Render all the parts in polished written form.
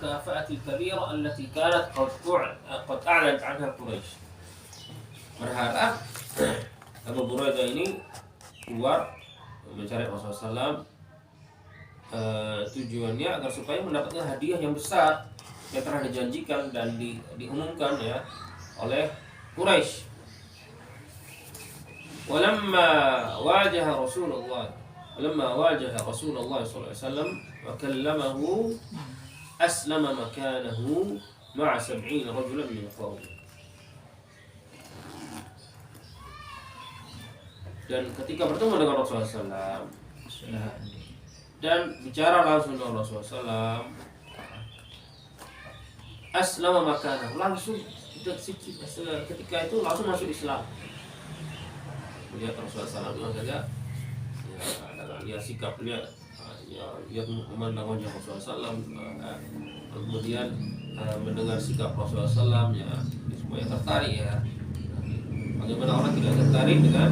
المكافأة الكبيرة التي كانت قد أعلنت عنها قريش. Berharap Abu Buraidah ini keluar mencari Rasulullah SAW, tujuannya agar supaya mendapatkan hadiah yang besar yang telah dijanjikan dan diumumkan ya oleh Quraisy. Walamma wajaha Rasulullah sallallahu alaihi wasallam wa kallamahu aslama makanahu ma'a 70 rajulan min qawmi. Dan ketika bertemu dengan Rasulullah SAW dan bicara langsung dengan Rasulullah SAW, aslama makanahu, langsung ketika itu langsung masuk Islam. Melihat Rasulullah SAW saja, lihat sikap lihat memandang wajah Rasulullah SAW, kemudian mendengar sikap Rasulullah SAW, ya semuanya tertarik ya. Bagaimana orang tidak tertarik dengan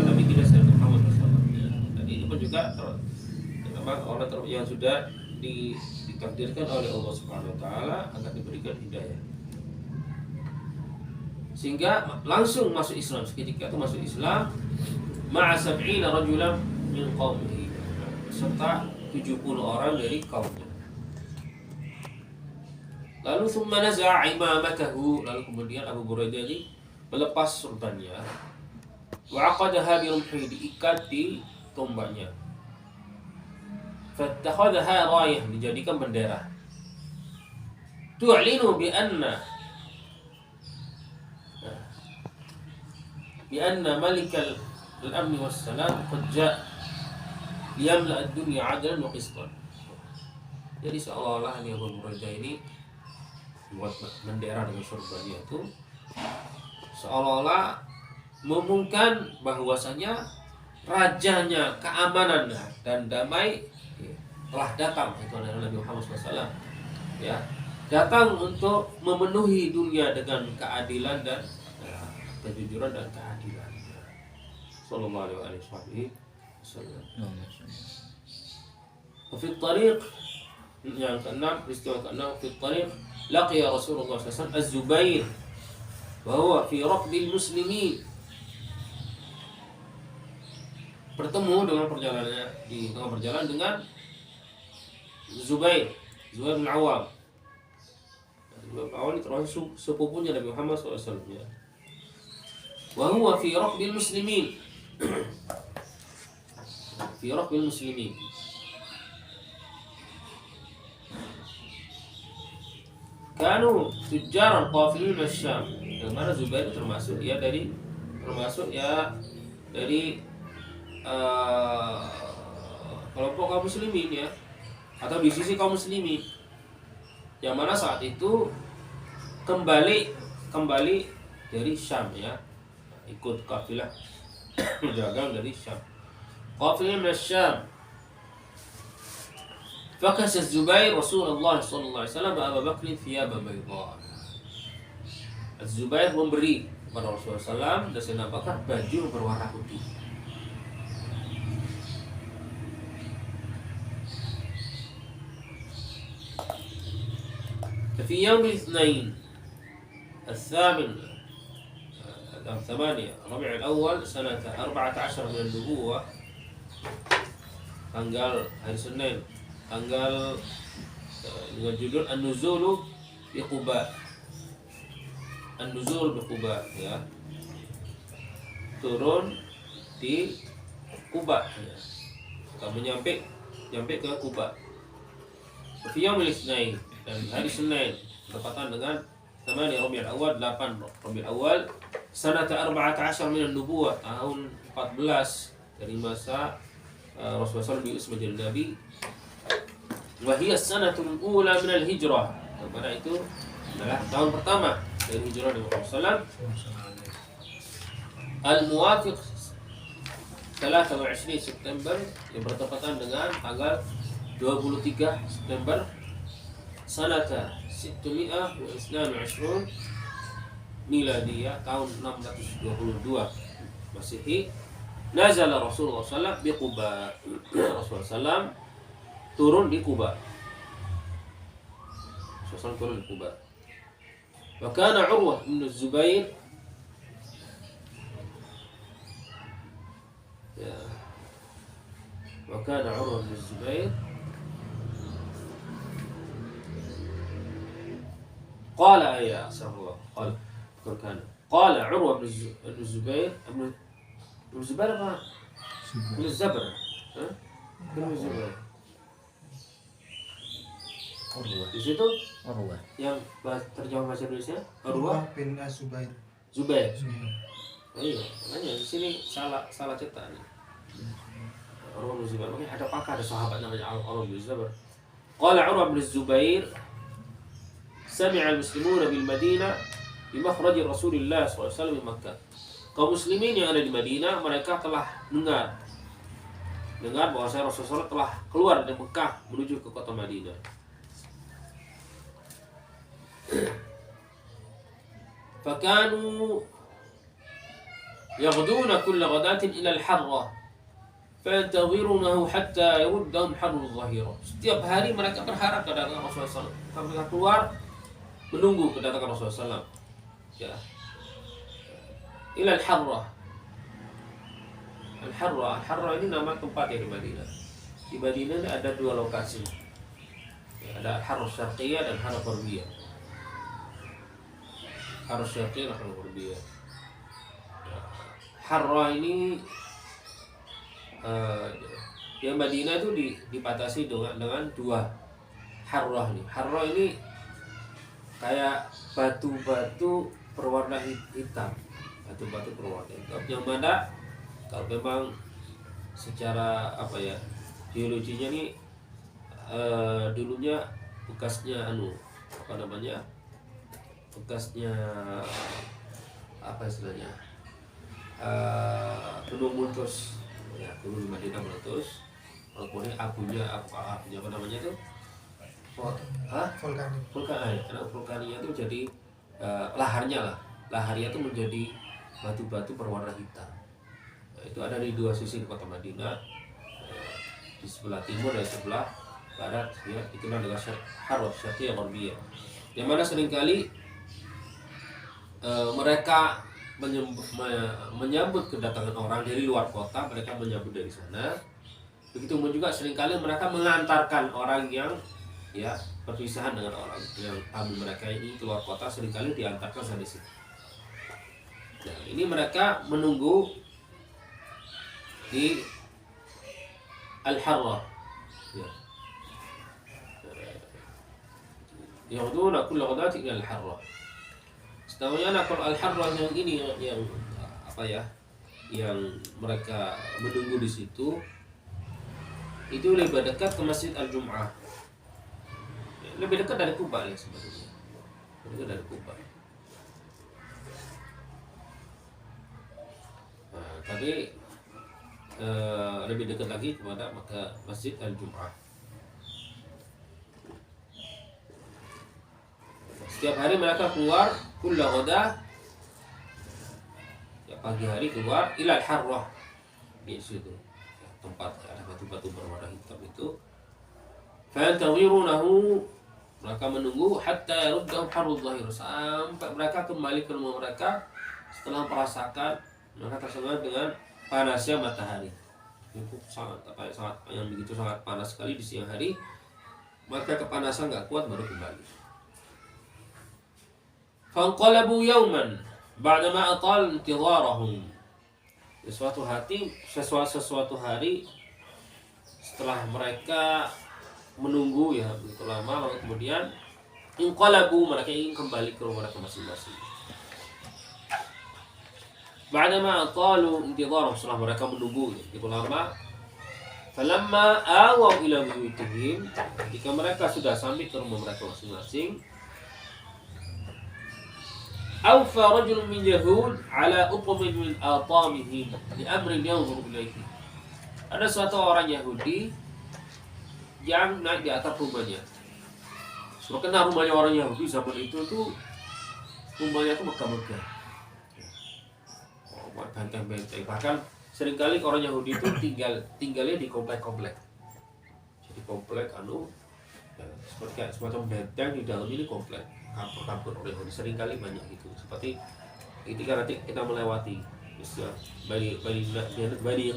Nabi kita Sayyidina Muhammad SAW ya. Dan ini pun juga memang orang yang sudah ditakdirkan oleh Allah Subhanahu Wa Taala agar diberikan hidayah, sehingga langsung masuk Islam. Seketika itu masuk Islam ma'a 70 rajulan min qaumihi, serta 70 orang dari kaumnya. Lalu thumma naza'a imamatahu, lalu kemudian Abu Buraidah ini melepas sultannya, wa aqadaha bi rumhi, diikat di tombaknya, fattakhadha rayah, dijadikan bendera, tu'linu bi anna ملك الأمن والسلام قد جاء ليملأ الدنيا عدلا وقسطا. Jadi seolah-olah ini Abu Buraidah ini buat bendera dengan surbannya itu seolah-olah mengumumkan bahwasanya rajanya keamanan dan damai telah datang, itu adalah Nabi Muhammad SAW ya, datang untuk memenuhi dunia dengan keadilan dan kejujuran dan keadilan. Sallallahu alaihi wasallam. Fi tariq, yang keenam, peristiwa keenam, fi tariq laqiya Rasulullah SAW Az-Zubair wa huwa fi raqbil muslimin. Bertemu dengan perjalanannya di tengah perjalanan dengan Zubair bin Awam. Zubair bin Awam ini termasuk sepupunya Nabi Muhammad SAW ya. Wa huwa fi raqbil muslimin. Fi raqbil muslimin. Kanu tujjaran qafilin min Syam. Yang mana Zubair termasuk dari kelompok kaum muslimin ya, atau di sisi kaum muslimin, yang mana saat itu kembali dari Syam ya, ikut kafilah dagang dari Syam. Qafilah min Syam. Fakasa Zubair Rasulullah sallallahu alaihi wasallam Abu Bakr thiyaba bayda. Az-Zubair memberi kepada Rasulullah SAW dan Sayyidina Abu Bakar baju berwarna putih. في يوم الاثنين الثامن ربيع الأول سنة 14 من النبوة, tanggal hari Senin, tanggal dengan judul An-Nuzul bi Quba. An-Nuzul bi Quba ya, turun di Quba ya. Kami nyampe ke Quba. Fi yaumil Itsnain, dan hari Senin bertepatan dengan 8 Rabiul Awal, 8 Rabiul Awal sanata 14 min an-nubuwah, tahun 14 dari masa Rasulullah SAW diutus menjadi nabi. Wa hiya as-sanatul ula min al-hijrah, karena itu adalah tahun pertama dari hijrah Nabi Muhammad SAW. Al-muwafiq 23 September, yang bertepatan dengan tanggal 23 September sanata 622 miladiyah, tahun 622 Masehi. Nazala Rasulullah SAW di Quba. Rasulullah SAW turun di Quba. Rasulullah turun di Quba. Wa kana Urwah bin Zubair ya. Wa kana Urwah bin Zubair qala ya sallallahu qala Urwah bin Zubair ibn Zubair apa? Ibn Zabr. Ibn Zubair. Urwah. Di situ Urwah. yang terjemah bahasa Indonesia Urwah bin Zubair. Zubair. Oh iya, makanya di sini salah cetak nih. Urwah bin Zubair. Makanya ada pakar, ada sahabat namanya Urwah bin Zubair. Qala Urwah bin Zubair, sami'a al-muslimuna bil Madinah di makhraj Rasulullah SAW di Makkah. Kaum muslimin yang ada di Madinah, mereka telah dengar bahwa Rasulullah telah keluar dari Mekah menuju ke kota Madinah. Fakanu yaghduna kulla ghadatin ila al-harra fayantadhirunahu hatta yuruddahum harru adh-dhahira. Setiap hari mereka berharap kedatangan Rasulullah SAW. Mereka keluar menunggu kedatangan Rasulullah SAW. Ya. Ila al-harra. Al-harra ini nama tempat yang di Madinah. Di Madinah ini ada dua lokasi. Ya, ada Harra Syarqiyah dan Harra Gharbiyah. Harra Syarqiyah dan Harra Gharbiyah. Harra ini di Madinah itu dipatasi dengan dua harrah nih. Harra ini kayak batu-batu berwarna hitam. Batu-batu berwarna hitam. Yang mana kalau memang secara geologinya nih dulunya bekasnya bekasnya istilahnya gunung meletus ya, gunung Madinah meletus, kemudian abunya apa namanya itu vulkaniknya itu jadi laharnya itu menjadi batu-batu berwarna hitam. Nah, itu ada di dua sisi di kota Madinah, di sebelah timur dan sebelah barat ya, itulah dengan Harra Syarqiyah Gharbiyah, yang mana seringkali mereka menyambut kedatangan orang dari luar kota, mereka menyambut dari sana. Begitu pun juga seringkali mereka mengantarkan orang yang ya perpisahan dengan orang yang tamu mereka ini keluar kota, seringkali diantarkan sampai situ. Nah, ini mereka menunggu di Al-Harra ya. Yaghduna kulla ghadatin ila Al-Harra. Setahunya kalau Al-Harra yang ini yang mereka menunggu di situ itu lebih dekat ke Masjid Al-Jum'ah. Lebih dekat dari Kuba ya sebenarnya. Lebih dekat dari Kuba. Nah, tapi lebih dekat lagi kepada Masjid Al-Jum'ah. Setiap hari mereka keluar kulla ghada ya, pagi hari keluar ila al-harrah di situ ya, tempat ada batu-batu berwarna hitam itu. Fayantadhirunahu, mereka menunggu hatta yaruddahum harru adh-dhahir, sampai mereka kembali ke rumah mereka setelah merasakan mereka tersengat dengan panasnya matahari. Itu sangat yang begitu sangat panas sekali di siang hari, maka kepanasan nggak kuat baru kembali. Fanqalabu yawman ba'dama atal intidharahum. Sesuatu hari setelah mereka menunggu ya begitu lama, lalu kemudian inqalabu, mereka ingin kembali ke rumah mereka masing-masing. Ba'dama atalu intidharahum, setelah mereka menunggu ya begitu lama. Falamma awaw ila buyutihim, ketika mereka sudah sampai ke rumah mereka masing-masing, awfa rajul min yahud ala uqmin min atamihim li amrin yanzur ilaihi. Ada suatu orang Yahudi yang naik di atap rumahnya. Karena rumahnya orang Yahudi zaman itu tuh rumahnya tuh megah-megah. Benteng-benteng. Bahkan seringkali orang Yahudi itu tinggalnya di komplek-komplek. Jadi komplek seperti kayak semacam benteng di dalam ini komplek kapur-kapur oleh Yahudi, seringkali banyak gitu. Seperti ketika nanti kita melewati misalnya Bani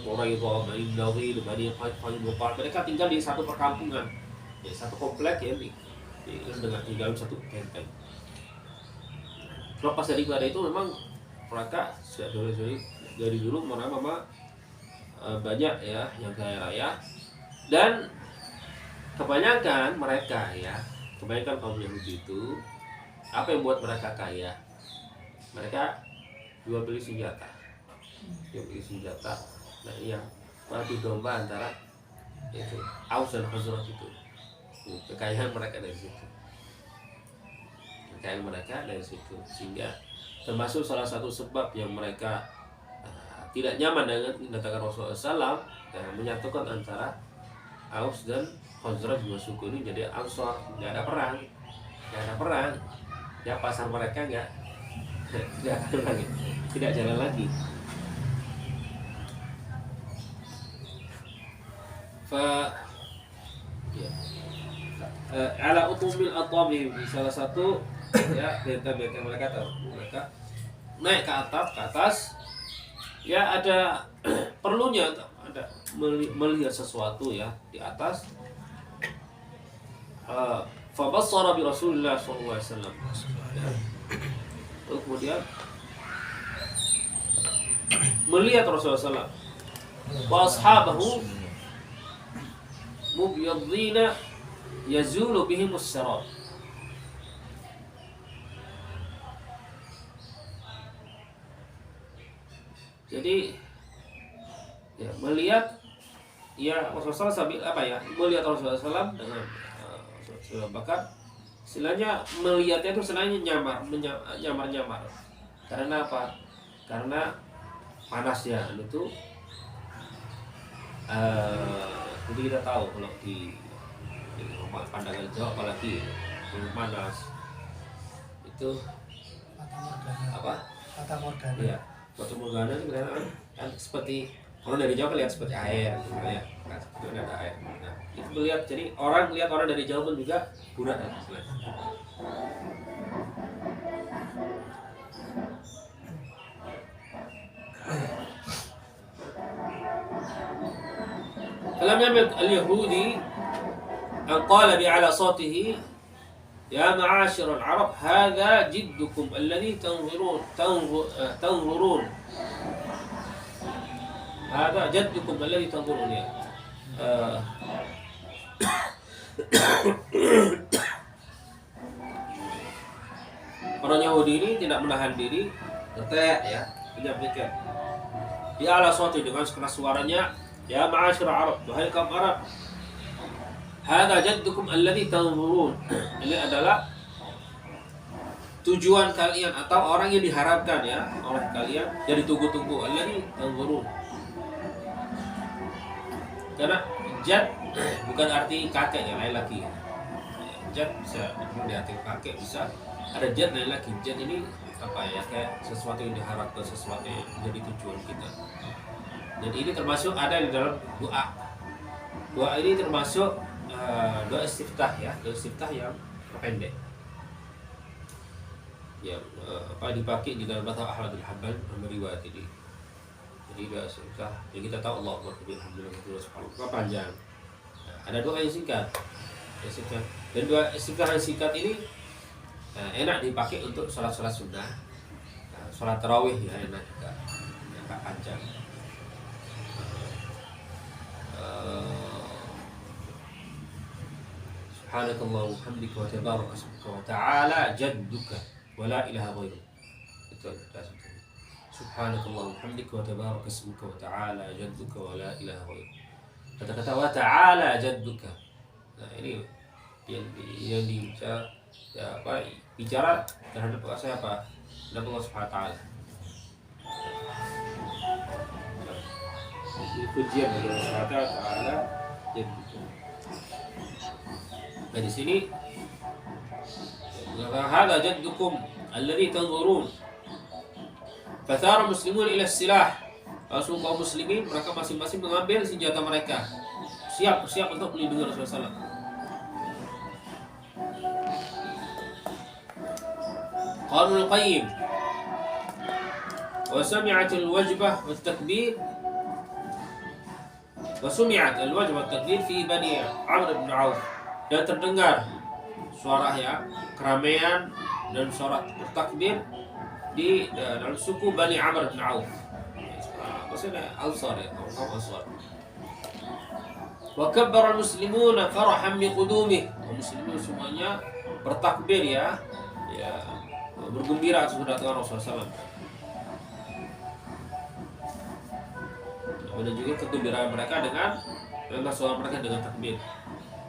Quraidah, Bani Nadir, Bani Qainuqa, mereka tinggal di satu perkampungan, ya, satu komplek ya, dengan di dalam satu benteng. Lepas dari pada itu memang mereka dari dulu memang banyak ya yang kaya raya, dan kebanyakan mereka ya, kebanyakan kaum Yahudi itu apa yang buat mereka kaya? Mereka jual beli senjata. Nah, yang padu domba antara itu Aus dan Khazraj itu. Kekayaan mereka dari situ. Sehingga termasuk salah satu sebab yang mereka tidak nyaman dengan kedatangan Rasulullah SAW, yang menyatukan antara Aus dan Khazraj dua suku ini jadi Ansor. Nggak ada perang, ya pasar mereka tidak jalan lagi. Ala utumil atwabihim, salah satu ya benteng mereka naik ke atas ya, ada perlunya ada melihat sesuatu ya di atas. Fabassara bi Rasulillah sallallahu alaihi wasallam. Kemudian melihat Rasulullah SAW wa ashabahu mubyadhina yazulu bihimus sarab. Jadi ya melihat ya Rasulullah sambil apa ya, melihat Rasulullah SAW dengan bakar, istilahnya melihatnya itu istilahnya nyamar. Karena apa? Karena panasnya itu jadi kita tahu kalau di pandangan Jawa apalagi panas itu apa? Fata Morgana. Iya, Fata Morgana itu kan seperti orang dari Jawa lihat seperti air, ya, kan seperti ada air. Nah, itu melihat, jadi orang lihat orang dari Jawa pun juga burak dan istilahnya. فلم يملك اليهودي أن قال بأعلى صوته يا معاشر العرب هذا جدكم الذي تنظرون هذا جدكم الذي تنظرون ya. Orang Yahudi ini tidak menahan diri, berteriak ya, menyampaikan di ala suatu dengan keras suaranya, ya ma'asyir Arab, wahai kaum Arab, hadza jaddukum alladhi tanzurun. Ini adalah tujuan kalian atau orang yang diharapkan ya oleh kalian, jadi tunggu-tunggu, alladhi tanzurun. Karena jad bukan arti kakek yang lain lagi. Jad bisa diartikan kakek, bisa ada jad lain lagi. Jad ini apa ya, kayak sesuatu yang diharapkan, sesuatu yang menjadi tujuan kita. Dan ini termasuk ada di dalam doa. Doa ini termasuk doa istiftah ya, doa istiftah yang pendek. Yang dipakai di dalam mazhab Ahmad bin Hanbal meriwayat ini. Jadi doa istiftah, jadi kita tahu Allah Alhamdulillah panjang. Ada doa yang singkat. Dan doa istiftah yang singkat ini enak dipakai untuk sholat-sholat sunnah, sholat tarawih ya, enak juga, enggak panjang. Subhanakallah wa bihamdika wa tabaraka ismuka wa ta'ala jadduka wa la ilaha ghairuk. Itu ada sebetulnya. Subhanakallah wa bihamdika wa tabaraka ismuka wa ta'ala jadduka wa la ilaha ghairuk. Kata-kata wa ta'ala jadduka. Nah, ini yang dibicara ya, bicara terhadap siapa? Terhadap Allah Subhanahu wa ta'ala. Pujian bagi Allah Subhanahu wa ta'ala. Nah, di sini hadza jaddukum alladhi tanzurun. Fathara muslimun ila silah. Langsung kaum muslimin mereka masing-masing mengambil senjata mereka. Siap untuk melindungi Rasulullah SAW. قال ابن القيم وسمعت الوجبة والتكبير في Bani Amr bin Auf, dan terdengar suara keramaian dan suara takbir di dalam suku Bani Amr bin Auf. Maksudnya Ansar ya, kaum Ansar. Wa kabbara al-muslimuna farahan bi qudumih. Muslimin semuanya bertakbir ya, bergembira atas kedatangan Rasulullah SAW. Dan juga kegembiraan mereka dengan suara mereka dengan takbir.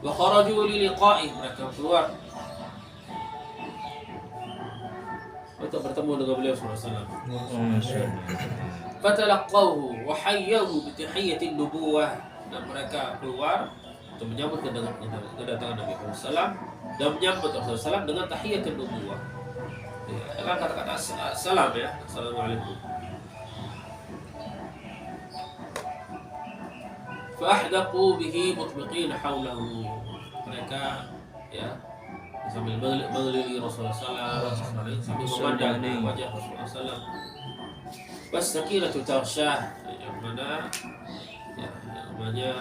Wa kharaju li liqa'i, mereka keluar untuk bertemu dengan beliau sallallahu alaihi wasallam. Fatalaqawhu wa hayyahu bi tahiyyatin nubuwah, dan mereka keluar untuk menyambut kedatangan Nabi sallallahu dan menyambut Rasulullah sallallahu dengan tahiyyatin nubuwah. Ya, kan kata-kata salam ya, assalamualaikum. Fa'ahdaqu bihi mutbiqin hawlahu, mereka ya sambil mengelilingi Rasulullah sallallahu sambil memandang wajah Rasulullah sallallahu. Was-sakinatu tarsyah, yang mana ya, namanya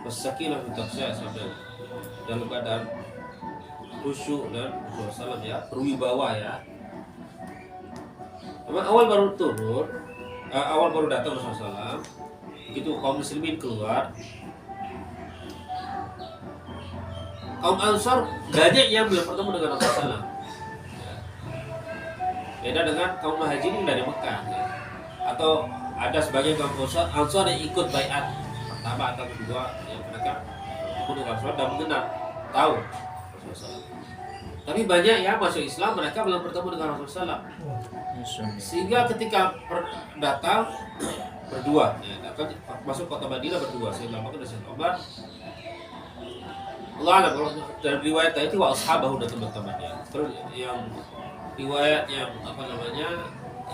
was-sakinatu tarsyah, sambil dalam keadaan khusyuk dan Rasulullah sallallahu ya, berwibawa ya. Awal baru turun, awal baru datang Rasulullah SAW, begitu kaum muslimin keluar, kaum Ansar banyak yang belum bertemu dengan Rasulullah SAW. Beda dengan kaum Muhajirin dari Mekah ya. Atau ada sebagian kaum Ansar yang ikut baiat pertama atau kedua, yang mereka bertemu dengan Rasulullah dan mengenal, tahu Rasulullah SAW. Tapi banyak yang masuk Islam, mereka belum bertemu dengan Rasulullah SAW. Sehingga ketika datang berdua, ya, masuk kota Madinah berdua, Sayyidina Abu Bakar dan Sayyidina Umar. Allah alam, dari riwayat tadi wa ashabahu dan teman-temannya. Terus yang riwayat yang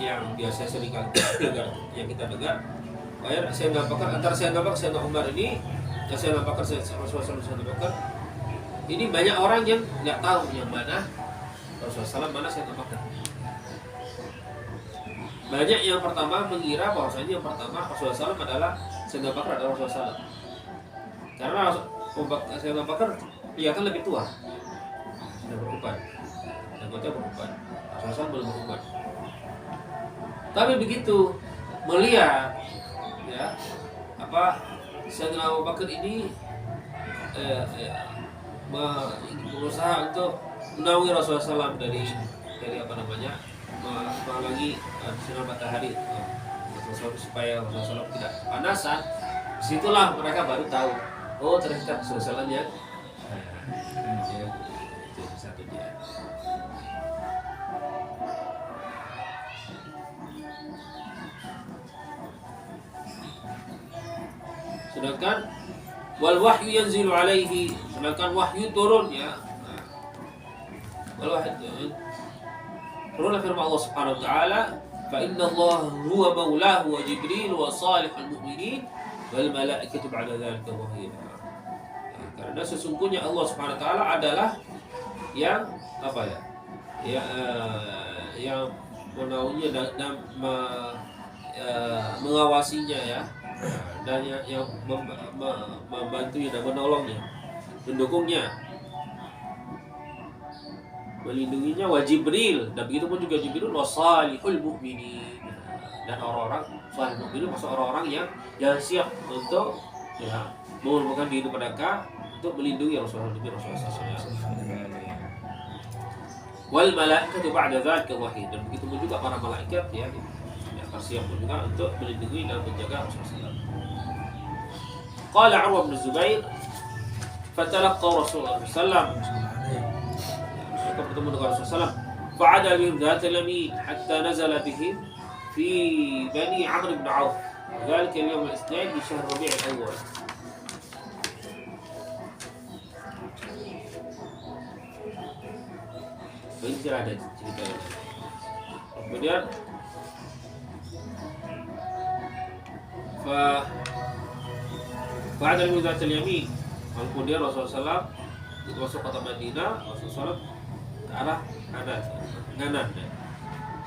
yang biasa sering dengar, yang kita dengar, Sayyidina Abu Bakar, antara Sayyidina Abu Bakar dan Sayyidina Umar ini, dan Sayyidina Abu Bakar Rasulullah SAW, ini banyak orang yang nggak tahu yang mana Rasulullah SAW, mana Sayyidina Abu Bakar. Banyak yang pertama mengira bahwasanya yang pertama Rasulullah SAW adalah Sayyidina Abu Bakar adalah Rasulullah SAW. Karena Sayyidina Abu Bakar kelihatan lebih tua, sudah beruban, anggotanya beruban. Rasulullah SAW belum beruban. Tapi begitu melihat ya Sayyidina Abu Bakar ini berusaha untuk menaungi Rasulullah SAW dari menghalangi sinar matahari supaya Rasulullah tidak panasan. Disitulah mereka baru tahu, oh ternyata Rasulullah ya. Itu satu dia. Sedangkan wal wahyu yanzilu alaihi, sedangkan wahyu turun ya. Wal wahyu turunlah firman Allah Subhanahu wa taala, fa inna Allah huwa maulahu wa Jibril wa salihul mu'minin wal malaikatu ba'da dzalika dhahir. Karena sesungguhnya Allah Subhanahu wa taala adalah yang yang menaunginya dan mengawasinya ya, dan yang membantunya dan menolongnya, mendukungnya, melindunginya, wa Jibril, dan begitu pun juga Jibril, wa salihul mu'minin, dan orang-orang salih mu'minin, maksud orang-orang yang siap untuk ya mengorbankan diri mereka untuk melindungi Rasulullah SAW. Wal malaikatu ba'da dzalika dhahir, dan begitu pun juga para malaikat ya akan siap juga untuk melindungi dan menjaga Rasulullah SAW. Qala Urwa bin Zubair, fatalaqqa Rasulullah SAW, bertemu dengan Rasulullah SAW, fa'ada bihim dhatal yamin hatta nazala bihim fi Bani Amr bin Auf, dzalika al-yawm al-ithnain di syahr Rabi' al-awwal. Ini tidak ada cerita ini. Kemudian fa'ada bihim dhatal yamin Kemudian Rasulullah SAW masuk kota Madinah, Rasulullah SAW ke arah kanan.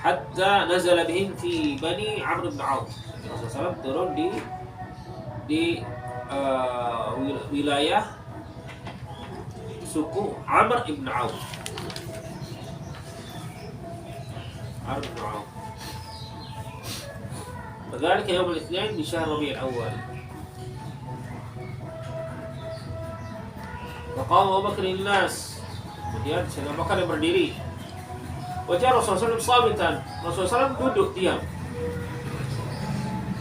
Hatta nazala bihim fi Bani Amr bin Auf. Rasulullah SAW turun di wilayah suku Amr ibn Auf. Amr ibn Auf. وذلك يوم الاثنين من شهر ربيع الأول. فقام أبو بكر الناس. Kemudian Sayyidina Abu Bakar yang berdiri. Wajah Rasulullah SAW sabitan. Rasulullah SAW duduk diam.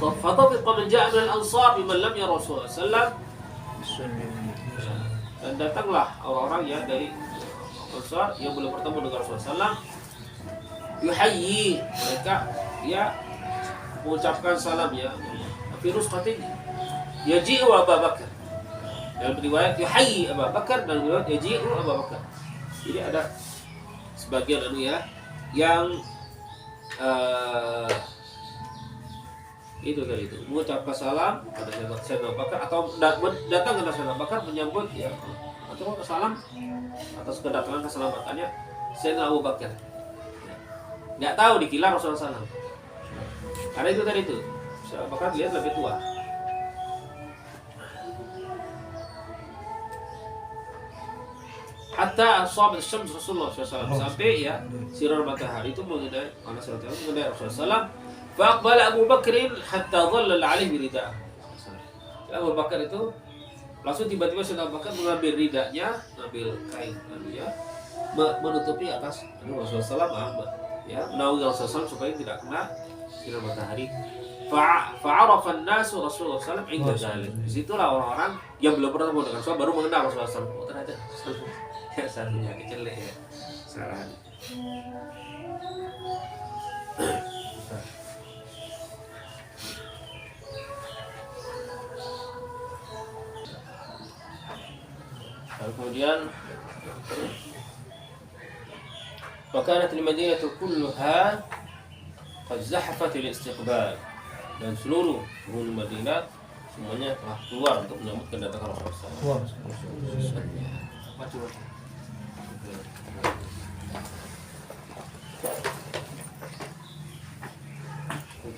فطفق من جاء من الأنصار بمن لم يرى رسول الله SAW. Dan datanglah orang-orang ya dari Ansar yang belum bertemu dengan Rasulullah SAW. Yuhayyi, mereka ya mengucapkan salam ya. Virus qatin yaji'u Abu Bakar. Dalam riwayat yuhayyi Abu Bakar dan riwayat yaji'u Abu Bakar. Jadi ada sebagian ya yang itu tadi itu mengucapkan salam pada Sayyidina Abu Bakar atau datang ke Sayyidina Abu Bakar menyambut ya atau salam atas kedatangan keselamatannya Sayyidina Abu Bakar. Nggak tahu dikira Rasulullah SAW. Karena itu tadi itu Sayyidina Abu Bakar lihat lebih tua. Hatta ashabat syams Rasulullah SAW sampai ya sinar matahari itu mengenai panas mengenai Rasulullah SAW. Faqbala Abu Bakr hatta dhallal alaihi rida'ah. Abu Bakar itu langsung tiba-tiba Sayyidina Abu Bakar mengambil ridanya, mengambil kain ya, menutupi atas Rasulullah SAW ya, menaungi Rasulullah SAW supaya tidak kena sinar matahari. Fa'arafa an-nasu Rasulullah SAW inda dzalik. Disitulah orang-orang yang belum pernah bertemu dengan Rasulullah baru mengenal Rasulullah SAW. Oh, ternyata ya satunya kecelek ya. Salah. Kemudian وكانت المدينة كلها قد زحفت الاستقبال dan seluruh penghuni Madinah semuanya telah keluar untuk menyambut kedatangan Rasulullah.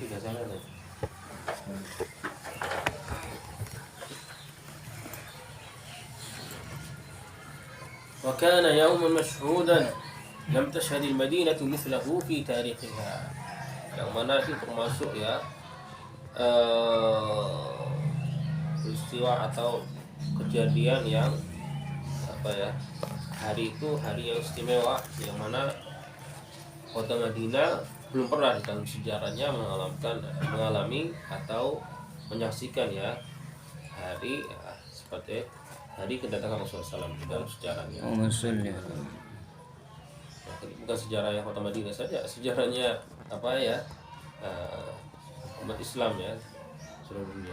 Tidak salah deh. وكان يوما مشهودا لم تشهد المدينة مثله في تاريخها. Yang mana itu termasuk ya peristiwa atau kejadian yang apa ya, hari itu hari yang istimewa yang mana kota Madinah belum pernah di dalam sejarahnya mengalami atau menyaksikan ya hari ya, seperti hari kedatangan Rasulullah SAW di dalam sejarahnya. Bukan sejarahnya kota Madinah saja, sejarahnya apa ya umat Islam ya seluruh dunia.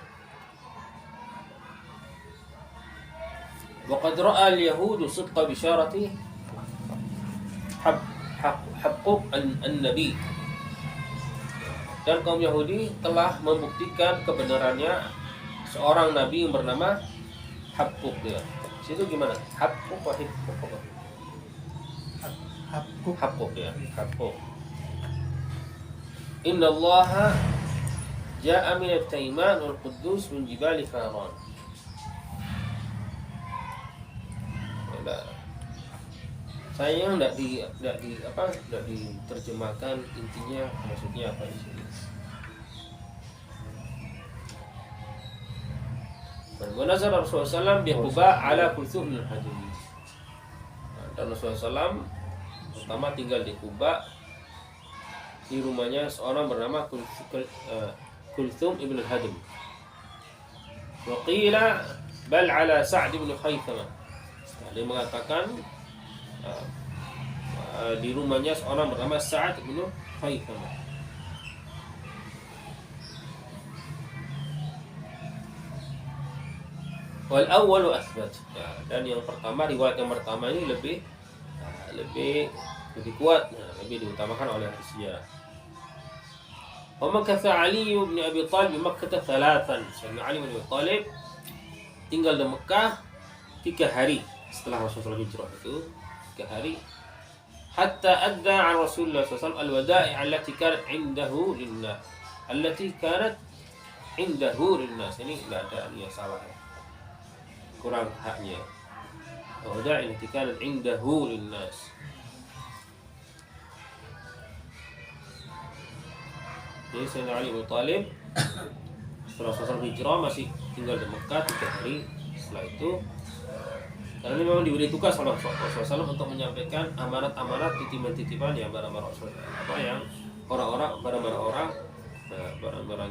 وقد رأى اليهود صدق بشارة حقوق النبي. Dan kaum Yahudi telah membuktikan kebenarannya seorang nabi yang bernama Habquk ya. Situ gimana? Habquk apa Habquk? Habquk ya, Habquk. Inna Allah ja'a min at-Taiman wal Quddus min jibali Faran. Sayang tidak diterjemahkan intinya maksudnya apa di sini. Wanazar Rasulullah SAW di Quba ala Kulthum bin Hadim. Dan Rasulullah SAW pertama tinggal di Quba di rumahnya seorang bernama Kulthum ibn Hadim. Wa qila bal ala Sa'd ibn Khaythama. Dia mengatakan di rumahnya seorang bernama Sa'd ibn Khaythama. Wal awwal athbat. Ya, dan yang pertama riwayat yang pertama ini lebih kuat, lebih diutamakan oleh sejarah. Wa makatha Ali bin Abi Thalib di Makkah 3. Sayyidina Ali bin Abi Thalib tinggal di Mekah 3 hari setelah Rasulullah hijrah itu 3 hari hatta adda an Rasulullah SAW al-wada'i allati kanat indahu linnas ini enggak ada yang salah ya. Kurang haknya al-wada'i allati kanat indahu linnas. Jadi Sayyidina Ali bin Thalib setelah Rasulullah hijrah masih tinggal di Mekah 3 hari. Setelah itu karena ini memang diberi tugas oleh Rasulullah SAW untuk menyampaikan amanat-amanat titipan-titipan yang barang-barang yang barang-barang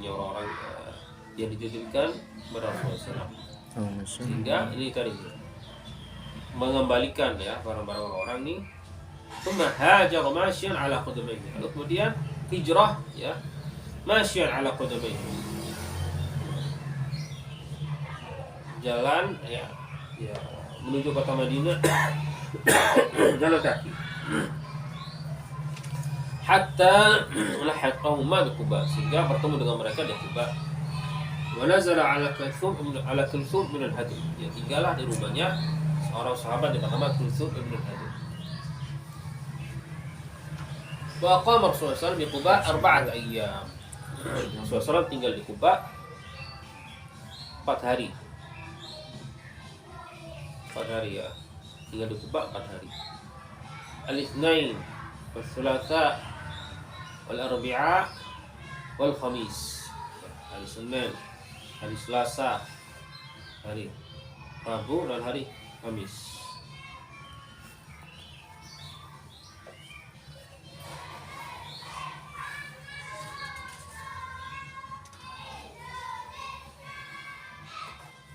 orang yang dititipkan kepada Rasulullah SAW. Sehingga ini tadi mengembalikan ya barang-barang orang ini hajar masyan ala qadamaihi. Kemudian hijrah ya masyan ala qadamaihi. Jalan ya menuju kota Madinah jalan kaki hatta lahaqahuma bi Quba, sehingga bertemu dengan mereka di Quba. Wa nazala ala Kulthum bin al-Hadim, ya tinggallah di rumahnya seorang sahabat yang bernama Kulthum bin al-Hadim. Wa aqama Rasulullah SAW di Quba 4 ayyam. Rasulullah SAW tinggal di Quba 4 hari. 4 hari ya, tinggal di Quba 4 hari. Al-Itsnain wal Tsulatsa wal Arbi'a wal Khamis. Hari Senin, hari Selasa, hari Rabu dan hari Kamis.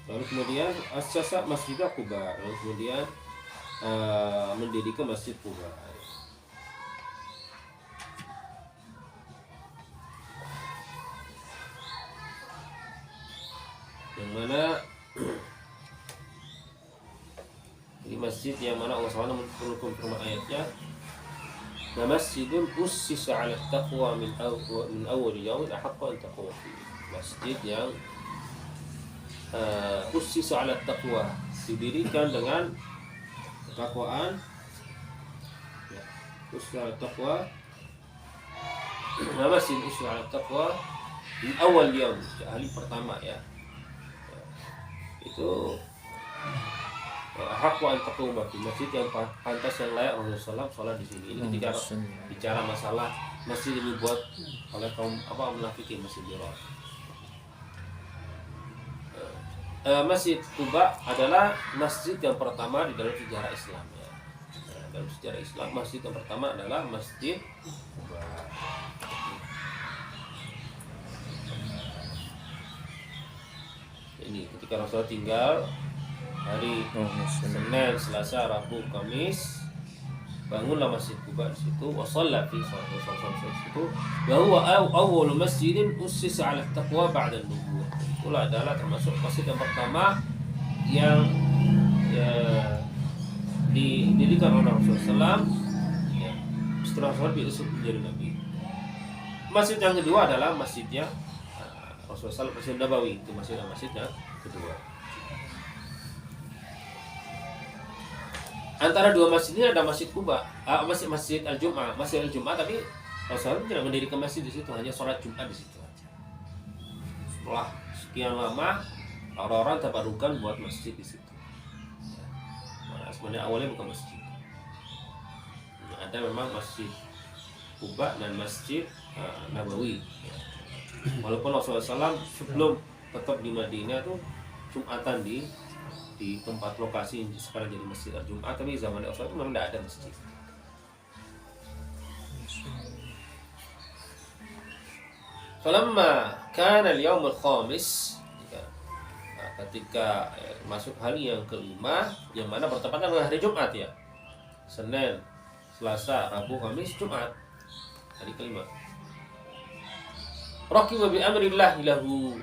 Lalu kemudian asasa Masjid Quba, lalu kemudian mendirikan Masjid Quba. Yang mana di masjid yang mana Allah SWT menurunkan firman ayatnya, "Wa masjidun ussisa 'ala taqwa min awwal yawmin ahaqqa an taqwa fihi." Masjid yang ussisa 'ala taqwa, didirikan dengan ketakwaan ya, ussisa 'ala taqwa. Nama masjid ussisa 'ala taqwa min awal yawm, hari pertama ya. Itu hakwa an taquma fi masjid yang pantas yang layak Rasulullah SAW sholat di sini. Ini ketika bicara masalah masjid yang dibuat oleh kaum munafikin, Masjid Dirar. Masjid Quba adalah masjid yang pertama di dalam sejarah Islam ya. Dalam sejarah Islam masjid yang pertama adalah Masjid Quba. Ini ketika Rasulullah tinggal hari Senin, Selasa, Rabu, Kamis, bangunlah Masjid Quba di situ. Wa shalla fi situ. Wa huwa awwal masjidin ussisa 'ala taqwa ba'da an-nubuwwah. Itulah adalah termasuk masjid yang pertama yang didirikan oleh Rasulullah SAW ya, setelah Rasulullah diutus menjadi Nabi. Masjid yang kedua adalah masjidnya Rasulullah SAW, Masjid Nabawi. Itu masjid yang kedua. Antara dua masjid ini ada Masjid Quba, Masjid Al-Jum'ah, tapi Rasulullah tidak mendirikan masjid di situ, hanya sholat Jumat di situ aja. Setelah sekian lama orang-orang tabarukan buat masjid di situ. Nah, sebenarnya awalnya bukan masjid. Ada memang Masjid Quba dan Masjid Nabawi. Walaupun Rasulullah SAW sebelum tetap di Madinah tuh Jumatan di tempat lokasi sekarang jadi Masjid Al-Jum'ah, tapi zaman Rasulullah itu memang tidak ada masjid. Falamma kana al-yawm al-khamis, ketika masuk hari yang kelima, yang mana bertepatan dengan hari Jumat ya, Senin, Selasa, Rabu, Kamis, Jumat, hari kelima. Raqiba bi amrillah lahu,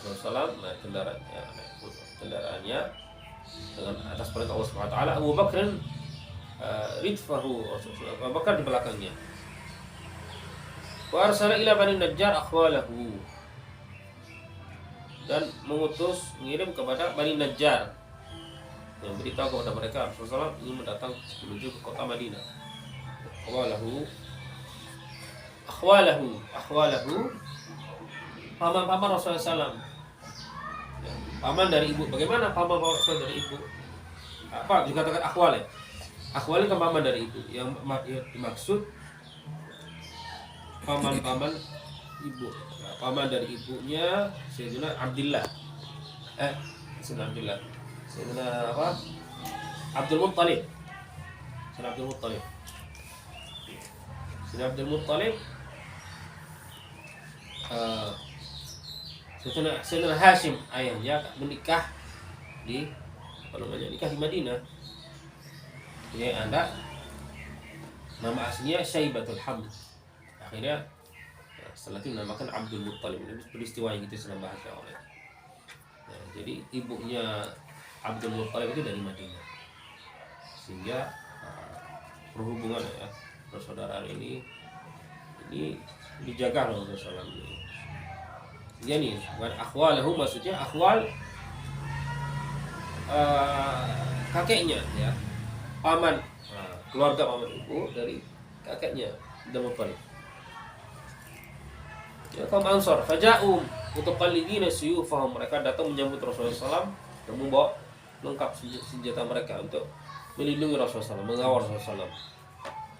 Rasulullah kendaraannya dengan atas perintah Allah Subhanahu wa taala. Abu Bakr ridfahu, Abu Bakar di belakangnya. Wa arsala ila Bani Najjar akhwalahu, dan mengirim kepada Bani Najjar yang beritahu kepada mereka Rasulullah SAW ingin datang menuju ke kota Madinah. Akhwalahu paman-paman Rasulullah SAW. Ya, paman dari ibu. Bagaimana paman Rasulullah dari ibu? Apa dikatakan akhwal ya? Akhwal itu paman dari ibu. Yang dimaksud paman-paman ibu. Nah, paman dari ibunya Sayyidina Abdullah. Sayyidina apa? Abdul Muttalib. Sayyidina Abdul Muttalib. Sayyidina Hashim ayahnya menikah di nikah di Madinah. Ini anak nama aslinya Syaibatul Hamd. Akhirnya setelah itu dinamakan Abdul Muttalib. Ini peristiwa yang kita sedang bahas oleh. Jadi ibunya Abdul Muttalib itu dari Madinah. Sehingga perhubungan ya persaudaraan ini dijaga oleh Rasulullah SAW. Jadi bukan akhwalahu, maksudnya akhwal kakeknya ya, paman, keluarga paman ibu dari kakeknya Abdul Muttalib. Ya kaum Ansar faja'um mutaqallidina suyufahum, mereka datang menyambut Rasulullah SAW dan membawa lengkap senjata mereka untuk melindungi Rasulullah SAW, mengawal Rasulullah SAW.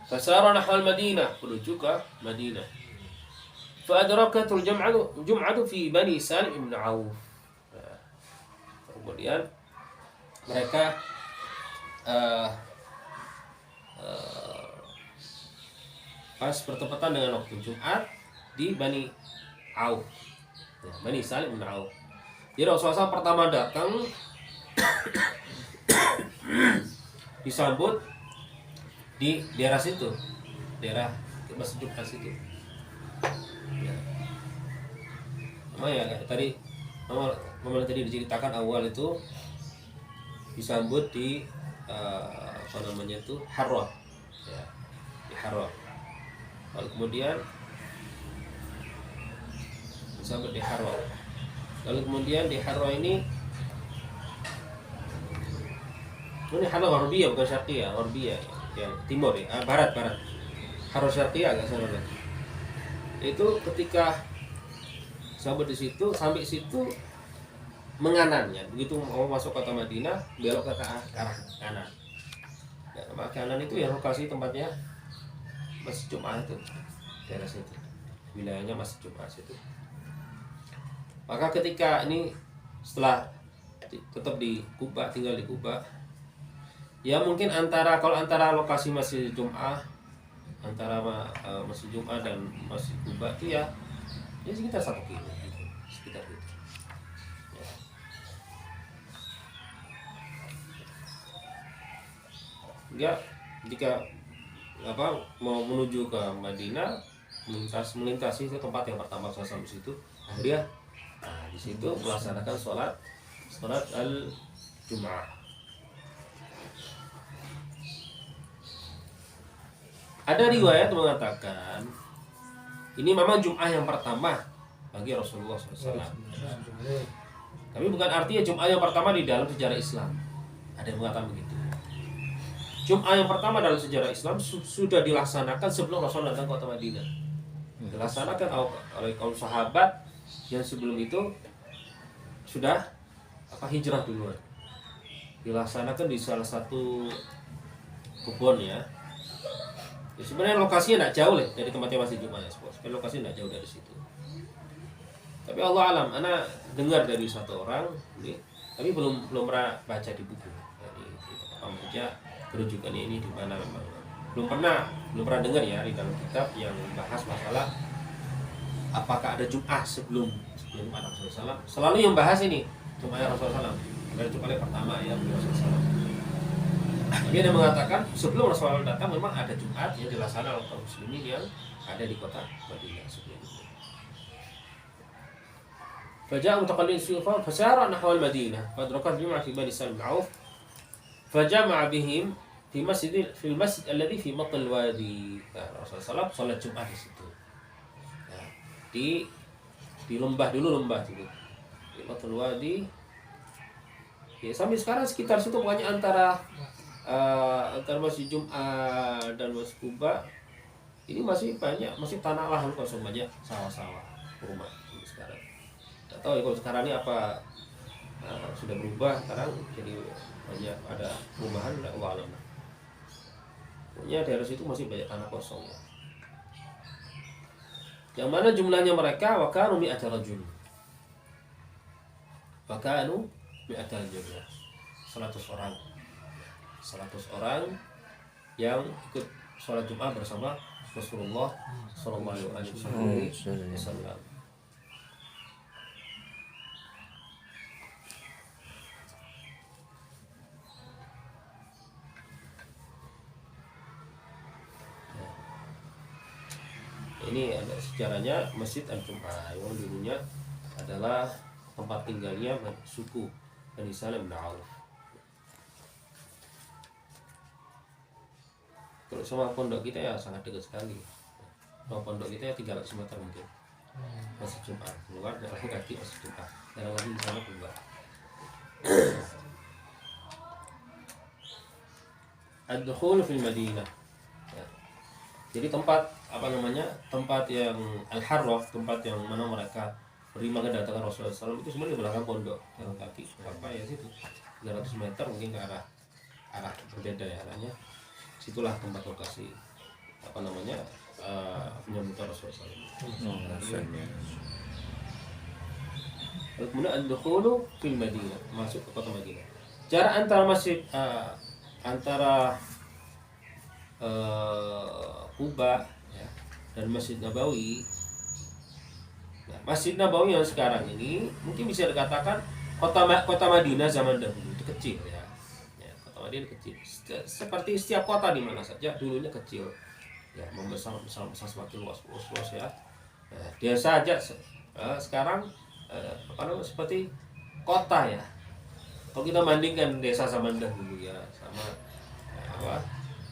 Fasara nahwal Madinah, menuju ke Madinah. Fa'adrakatul jum'atu fi Bani Salim ibn Auf. Kemudian mereka pas bertepatan dengan waktu Jumat di Bani Auf, ya, Bani Salim bin Auf. Jadi Rasulullah SAW pertama datang disambut di daerah situ, daerah Masjid Jumat situ. Ya. Ya tadi memang tadi diceritakan awal itu disambut di apa namanya itu Harrah, ya, di Harrah. Lalu kemudian disambut di Harrah. Lalu kemudian di Harrah ini Harrah Gharbiyah, bukan Syarqiyah, Gharbiyah yang timur ya, barat. Harrah Syarqiyah agak sana. Itu ketika sahabat di situ sampai situ menganannya, begitu mau masuk kota Madinah belok ke arah kanan. Ya, kanan itu ya lokasi tempatnya Masjid Jumat itu, daerah situ, wilayahnya Masjid Jumat situ. Maka ketika ini setelah tetap di Kuba, tinggal di Kuba, ya mungkin kalau antara lokasi Masjid Jumat, antara Masjid Jumat dan Masjid Kuba itu ya sekitar 1 kilo gitu, sekitar itu. Ya, jika mau menuju ke Madinah, melintasi itu tempat yang pertama saya di situ. Dia di situ melaksanakan sholat al-Jum'ah. Ada riwayat mengatakan ini memang Jum'ah yang pertama bagi Rasulullah SAW. Tapi bukan artinya Jum'ah yang pertama di dalam sejarah Islam. Ada yang mengatakan begitu. Jum'ah yang pertama dalam sejarah Islam sudah dilaksanakan sebelum Rasul datang ke kota Madinah. Dilaksanakan oleh kaum sahabat yang sebelum itu sudah hijrah duluan. Dilaksanakan di salah satu kebun ya. Sebenarnya lokasinya tidak jauh dari tempatnya Masjid Jumat ya. Sebenarnya lokasinya tidak jauh dari situ. Tapi Allah alam, ana dengar dari satu orang ini, tapi belum pernah baca di buku. Jadi baca kerujukannya ini di mana memang belum pernah dengar ya di dalam kitab yang bahas masalah apakah ada Jum'ah sebelum Rasulullah SAW. Selalu yang bahas ini Jum'ah Rasulullah SAW. Dari Jum'ah pertama ya Rasulullah SAW. Tapi ada mengatakan sebelum Rasulullah datang memang ada Jum'at yang dilaksanakan oleh kaum muslimin yang ada di kota Madinah sebelum itu. Faja'a mutaqallidin suyufahum fasara nahwa al-Madinah fadrakat Jum'ah fi Bani Salim bin Auf fajama'a bihim fi masjid alladhi fi matal wadi. Rasulullah SAW salat Jumat di situ. Ya, di lembah dulu itu. Di matal wadi Ya, sampai sekarang sekitar situ pokoknya antara Masjid Jum'ah dan Masjid Kuba ini masih banyak, masih tanah lahan kosong, banyak sawah-sawah, rumah sampai sekarang. Tidak tahu ya kalau sekarang ini apa sudah berubah sekarang jadi banyak ada perumahan, tidak alam. Pokoknya daerah situ masih banyak tanah kosong ya. Yang mana jumlahnya mereka wakanu mi'ata rajul. Wakanu mi'ata rajul ya. 100 orang. 100 orang yang ikut sholat Jumat bersama Rasulullah sallallahu alaihi wasallam. Ini ada sejarahnya Masjid Al-Jum'ah yang dulunya adalah tempat tinggalnya suku Bani Salim bin Auf. Kalau sama pondok kita ya sangat dekat sekali. Kalau pondok kita ya 300 meter mungkin. Masjid Jum'ah keluar jalan kaki Masjid Jum'ah. Jalan lagi di sana keluar. Ad-dukhul fil Madinah. Ya. Jadi tempat tempat yang Al-Harrah, tempat yang mana mereka beriman kedatangan Rasulullah SAW itu sebenarnya di belakang pondok, jalan kaki apa ya situ 300 meter mungkin ke arah berbeda ya arahnya. Situlah tempat lokasi penyambutan Rasulullah SAW. Kemudian ad-dukhulu fil Madinah, masuk ke kota Madinah. Jarak antara masjid antara Kuba ya, dan Masjid Nabawi. Nah, Masjid Nabawi yang sekarang ini mungkin bisa dikatakan kota Madinah zaman dahulu itu kecil ya. Kota Madinah kecil. Seperti setiap kota di mana saja dulunya kecil. Ya, membesar semakin luas ya. Nah, desa aja sekarang seperti kota ya. Kalau kita bandingkan desa zaman dahulu ya sama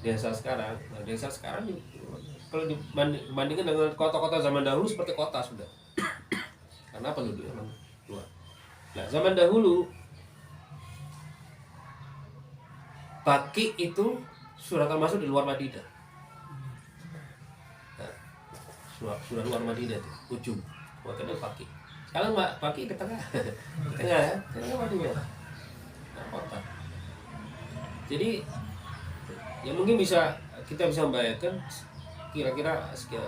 desa sekarang. Nah, desa sekarang kalau dibandingkan dengan kota-kota zaman dahulu seperti kota sudah. Karena penduduknya memang luas. Nah, zaman dahulu Baqi itu sudah termasuk di luar Madinah. Nah, sudah luar Madinah itu, ujung. Kotanya Baqi. Sekarang Baqi ke tengah. Ke tengah ya, tengah Madinah. Nah, kota. Jadi ya mungkin kita bisa membayangkan kira-kira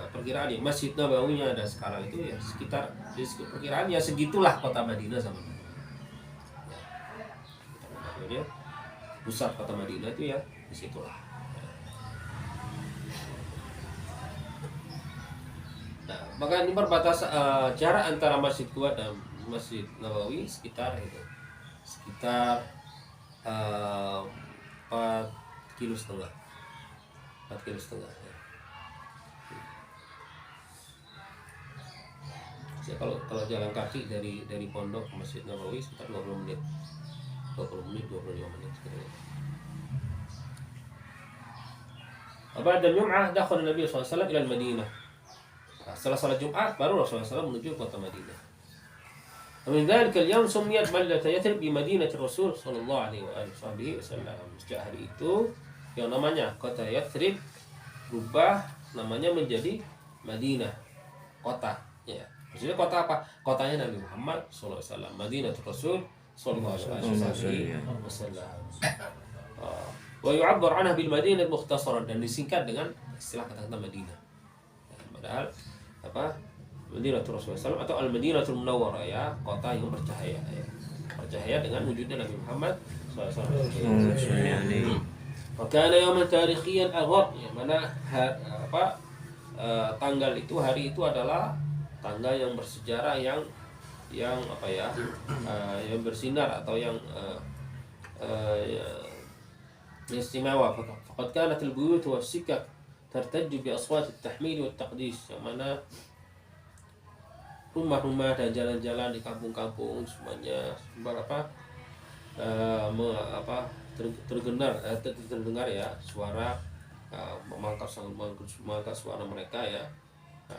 perkiraan ya Masjid Nabawinya ada sekarang itu ya sekitar perkiraan ya segitulah kota Madinah zaman dulu. Ya, pusat kota Madinah itu ya disitulah. Nah, maka ini perbatasan jarak antara Masjid Kuba dan Masjid Nabawi sekitar 4,5 km. 4,5 km ya. Ya, kalau jalan kaki dari pondok ke Masjid Nabawi sekitar 25 menit 25 menit sekitar. Ba'da Jum'ah dakhala Nabi sallallahu alaihi wasallam ila Madinah. Setelah salat Jumat baru Rasulullah SAW menuju kota Madinah. Min dzalikal yaum sumiyat baldat Yathrib bi Madinati Rasul sallallahu alaihi wasallam. Sejak hari itu yang namanya kota Yathrib berubah namanya menjadi Madinah, kota ya. Maksudnya kota apa? Kotanya Nabi Muhammad sallallahu alaihi wasallam, Madinatul Rasul sallallahu alaihi wasallam. Wa yu'abbar anha bil Madinah mukhtasaran, dan disingkat dengan istilah kata-kata Madinah. Padahal Madinatul Rasul sallallahu alaihi wasallam atau Al-Madinatul Munawwarah ya, kota yang bercahaya ya. Bercahaya dengan wujudnya Nabi Muhammad sallallahu alaihi wasallam. Fakana yawman tarikhiyan aghar, ya mana tanggal itu, hari itu adalah tanggal yang bersejarah yang bersinar atau yang istimewa. Faqad kanat al-buyut was-sikak tartajju bi aswat at-tahmid wat-taqdis, yang mana rumah-rumah dan jalan-jalan di kampung-kampung semuanya terdengar ya suara memangkat suara mereka ya,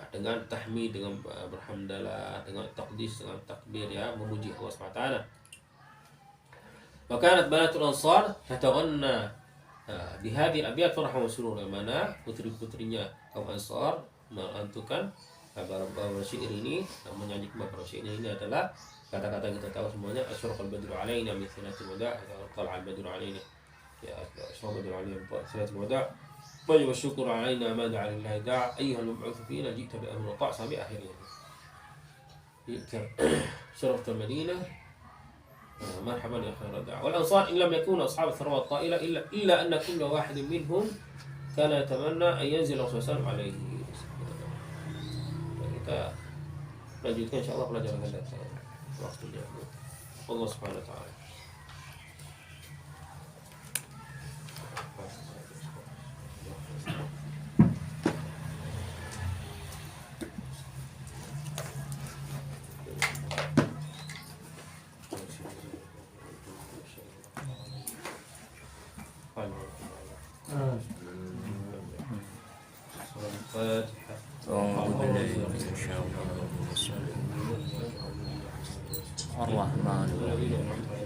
dengan tahmid, dengan berhamdalah, dengan taqdis, dengan takbir ya, memuji Allah SWT. وكانت بنات الأنصار تتغنى بهذه الأبيات فرحا وسرورا. Mana putri-putrinya kaum Ansar mengantukan beberapa syair ini, menyanyikan beberapa syair ini adalah kata-kata yang kita tahu semuanya. Asyraqal badru alaina min thalathil wada', tala'al badru alaina ya asyraqal badru alaina min thalathil wada', طيب الشكر علينا ما دعا لله داع أيها المبعوث فينا جئت بأمر وطاع sampai akhirnya. شرفت المدينة مرحبا يا خير الداع. والأنصار إن لم يكونوا أصحاب الثروة الطائلة إلا أن كل واحد منهم كان يتمنى أن ينزل الرسول صلى الله عليه وسلم عليه. Kita lanjutkan insyaallah pelajaran yang datang waktunya. Allah Subhanahu wa taala. الرحمن الرحيم